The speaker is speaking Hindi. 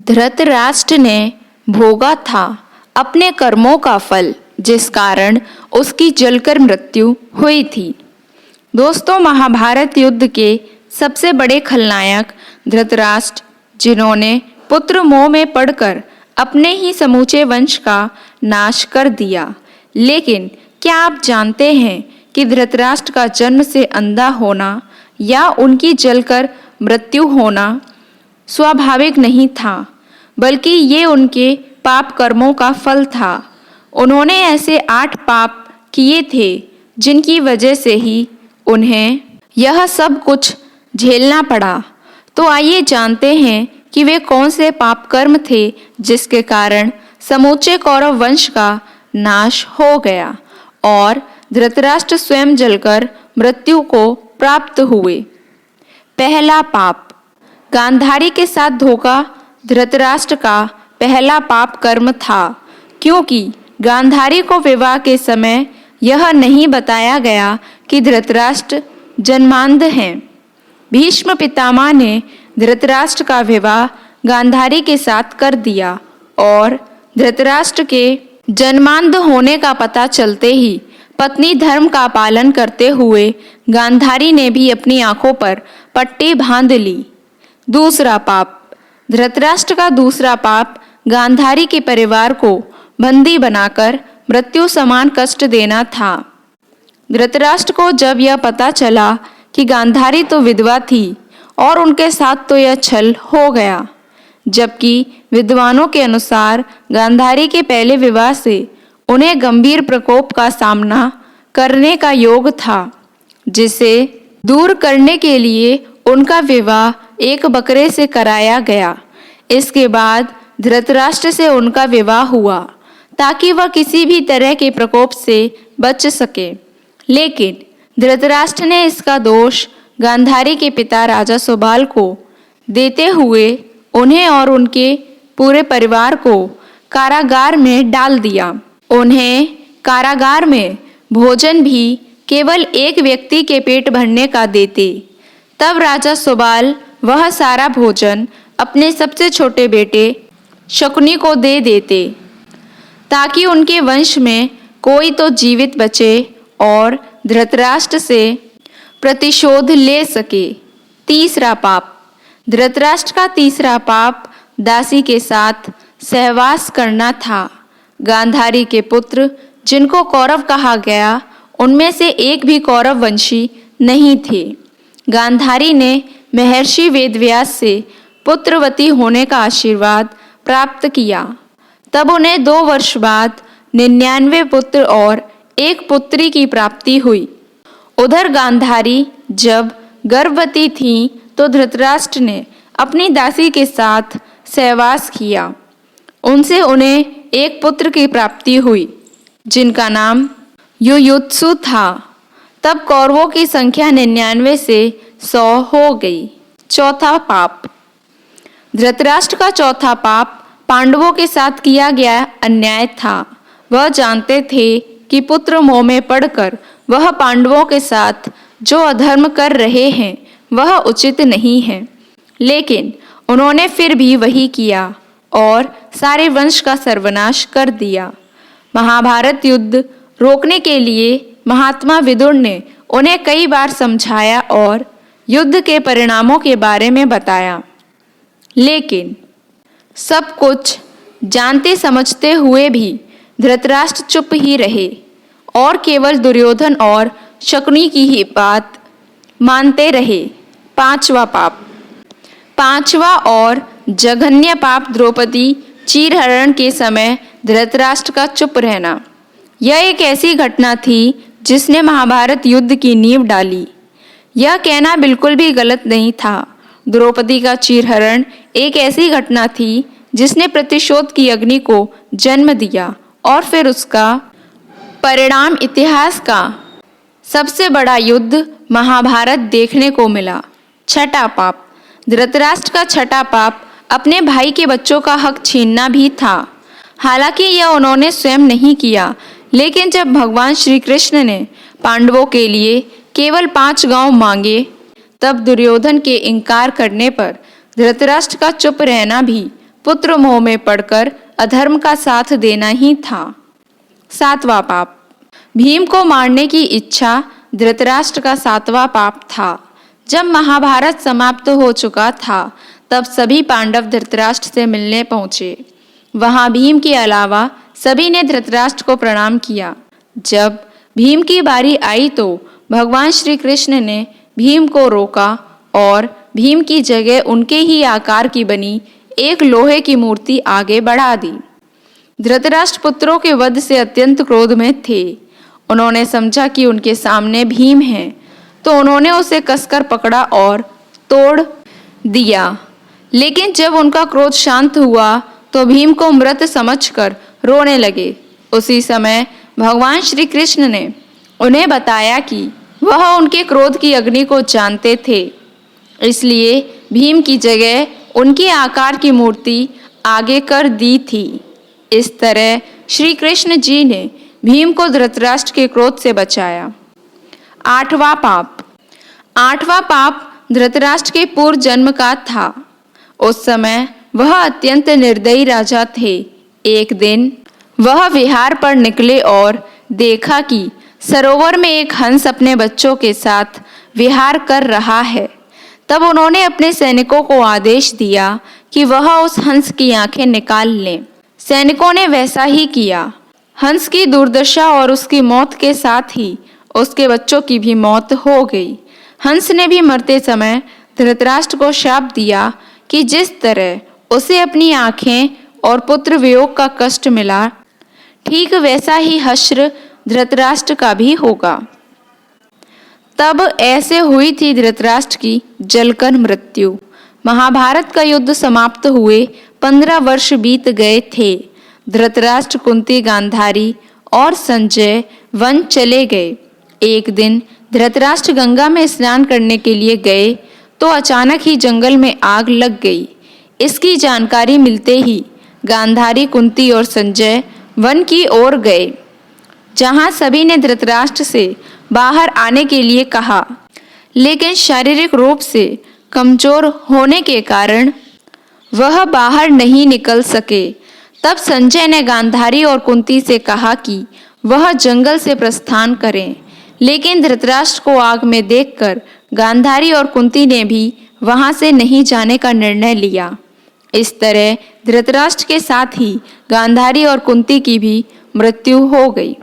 धृतराष्ट्र ने भोगा था अपने कर्मों का फल, जिस कारण उसकी जलकर मृत्यु हुई थी। दोस्तों, महाभारत युद्ध के सबसे बड़े खलनायक धृतराष्ट्र, जिन्होंने पुत्र मोह में पड़कर अपने ही समूचे वंश का नाश कर दिया। लेकिन क्या आप जानते हैं कि धृतराष्ट्र का जन्म से अंधा होना या उनकी जलकर मृत्यु होना स्वाभाविक नहीं था, बल्कि ये उनके पाप कर्मों का फल था। उन्होंने ऐसे 8 पाप किए थे जिनकी वजह से ही उन्हें यह सब कुछ झेलना पड़ा। तो आइए जानते हैं कि वे कौन से पाप कर्म थे जिसके कारण समूचे कौरव वंश का नाश हो गया और धृतराष्ट्र स्वयं जलकर मृत्यु को प्राप्त हुए। पहला पाप, गांधारी के साथ धोखा धृतराष्ट्र का पहला पाप कर्म था, क्योंकि गांधारी को विवाह के समय यह नहीं बताया गया कि धृतराष्ट्र जन्मांध हैं। भीष्म पितामह ने धृतराष्ट्र का विवाह गांधारी के साथ कर दिया और धृतराष्ट्र के जन्मांध होने का पता चलते ही पत्नी धर्म का पालन करते हुए गांधारी ने भी अपनी आंखों पर पट्टी बांध ली। दूसरा पाप, धृतराष्ट्र का दूसरा पाप गांधारी के परिवार को बंदी बनाकर मृत्यु समान कष्ट देना था। धृतराष्ट्र को जब यह पता चला कि गांधारी तो विधवा थी और उनके साथ तो यह छल हो गया, जबकि विद्वानों के अनुसार गांधारी के पहले विवाह से उन्हें गंभीर प्रकोप का सामना करने का योग था, जिसे दूर करने के लिए उनका विवाह एक बकरे से कराया गया। इसके बाद धृतराष्ट्र से उनका विवाह हुआ ताकि वह किसी भी तरह के प्रकोप से बच सके। लेकिन धृतराष्ट्र ने इसका दोष गांधारी के पिता राजा सुबाल को देते हुए उन्हें और उनके पूरे परिवार को कारागार में डाल दिया। उन्हें कारागार में भोजन भी केवल एक व्यक्ति के पेट भरने का देते। तब राजा सुबाल वह सारा भोजन अपने सबसे छोटे बेटे शकुनी को दे देते ताकि उनके वंश में कोई तो जीवित बचे और धृतराष्ट्र से प्रतिशोध ले सके। तीसरा पाप, धृतराष्ट्र का तीसरा पाप दासी के साथ सहवास करना था। गांधारी के पुत्र, जिनको कौरव कहा गया, उनमें से एक भी कौरव वंशी नहीं थे। गांधारी ने महर्षि वेदव्यास से पुत्रवती होने का आशीर्वाद प्राप्त किया। तब उन्हें 2 वर्ष बाद 99 पुत्र और 1 पुत्री की प्राप्ति हुई। उधर गांधारी जब गर्भवती थी तो धृतराष्ट्र ने अपनी दासी के साथ सहवास किया। उनसे उन्हें 1 पुत्र की प्राप्ति हुई जिनका नाम युयुत्सु था। तब कौरवों की संख्या 99 से 100 हो गई। चौथा पाप, धृतराष्ट्र का चौथा पाप पांडवों के साथ किया गया अन्याय था। वह जानते थे कि पुत्र मोह में पड़कर वह पांडवों के साथ जो अधर्म कर रहे हैं वह उचित नहीं है, लेकिन उन्होंने फिर भी वही किया और सारे वंश का सर्वनाश कर दिया। महाभारत युद्ध रोकने के लिए महात्मा विदुर ने उन्हें कई बार समझाया और युद्ध के परिणामों के बारे में बताया, लेकिन सब कुछ जानते समझते हुए भी धृतराष्ट्र चुप ही रहे और केवल दुर्योधन और शकुनी की ही बात मानते रहे। पांचवा पाप, पांचवा और जघन्य पाप द्रौपदी चीरहरण के समय धृतराष्ट्र का चुप रहना। यह एक ऐसी घटना थी जिसने महाभारत युद्ध की नींव डाली। यह कहना बिल्कुल भी गलत नहीं था। द्रौपदी का चीरहरण एक ऐसी घटना थी जिसने प्रतिशोध की अग्नि को जन्म दिया और फिर उसका परिणाम इतिहास का सबसे बड़ा युद्ध महाभारत देखने को मिला। छठा पाप, धृतराष्ट्र का छठा पाप अपने भाई के बच्चों का हक छीनना भी था। हालांकि यह उन्होंने स्वयं नहीं किया, लेकिन जब भगवान श्री कृष्ण ने पांडवों के लिए केवल 5 गांव मांगे, तब दुर्योधन के इनकार करने पर धृतराष्ट्र का चुप रहना भी पुत्र मोह में पड़कर अधर्म का साथ देना ही था। 7वां पाप, भीम को मारने की इच्छा धृतराष्ट्र का 7वां पाप था। जब महाभारत समाप्त हो चुका था तब सभी पांडव धृतराष्ट्र से मिलने पहुंचे। वहां भीम के अलावा सभी ने धृतराष्ट्र को प्रणाम किया। जब भीम की बारी आई तो भगवान श्री कृष्ण ने भीम को रोका और भीम की जगह उनके ही आकार की बनी एक लोहे की मूर्ति आगे बढ़ा दी। धृतराष्ट्र पुत्रों के वध से अत्यंत क्रोध में थे। उन्होंने समझा कि उनके सामने भीम है, तो उन्होंने उसे कसकर पकड़ा और तोड़ दिया। लेकिन जब उनका क्रोध शांत हुआ तो भीम को मृत समझकर रोने लगे। उसी समय भगवान श्री कृष्ण ने उन्हें बताया कि वह उनके क्रोध की अग्नि को जानते थे, इसलिए भीम की जगह उनके आकार की मूर्ति आगे कर दी थी। इस तरह श्री कृष्ण जी ने भीम को धृतराष्ट्र के क्रोध से बचाया। 8वां पाप, 8वां पाप धृतराष्ट्र के पूर्व जन्म का था। उस समय वह अत्यंत निर्दयी राजा थे। एक दिन वह विहार पर निकले और देखा कि सरोवर में एक हंस अपने बच्चों के साथ विहार कर रहा है। तब उन्होंने अपने सैनिकों को आदेश दिया कि वह उस हंस की आंखें निकाल लें। सैनिकों ने वैसा ही किया। हंस की दुर्दशा और उसकी मौत के साथ ही उसके बच्चों की भी मौत हो गई। हंस ने भी मरते समय धृतराष्ट्र को शाप दिया कि जिस तरह उसे अपनी आंखें और पुत्र वियोग का कष्ट मिला, ठीक वैसा ही हश्र धृतराष्ट्र का भी होगा। तब ऐसे हुई थी धृतराष्ट्र की जलकर मृत्यु। महाभारत का युद्ध समाप्त हुए 15 वर्ष बीत गए थे। धृतराष्ट्र, कुंती, गांधारी और संजय वन चले गए। एक दिन धृतराष्ट्र गंगा में स्नान करने के लिए गए तो अचानक ही जंगल में आग लग गई। इसकी जानकारी मिलते ही गांधारी, कुंती और संजय वन की ओर गए, जहां सभी ने धृतराष्ट्र से बाहर आने के लिए कहा, लेकिन शारीरिक रूप से कमजोर होने के कारण वह बाहर नहीं निकल सके। तब संजय ने गांधारी और कुंती से कहा कि वह जंगल से प्रस्थान करें, लेकिन धृतराष्ट्र को आग में देखकर गांधारी और कुंती ने भी वहां से नहीं जाने का निर्णय लिया। इस तरह धृतराष्ट्र के साथ ही गांधारी और कुंती की भी मृत्यु हो गई।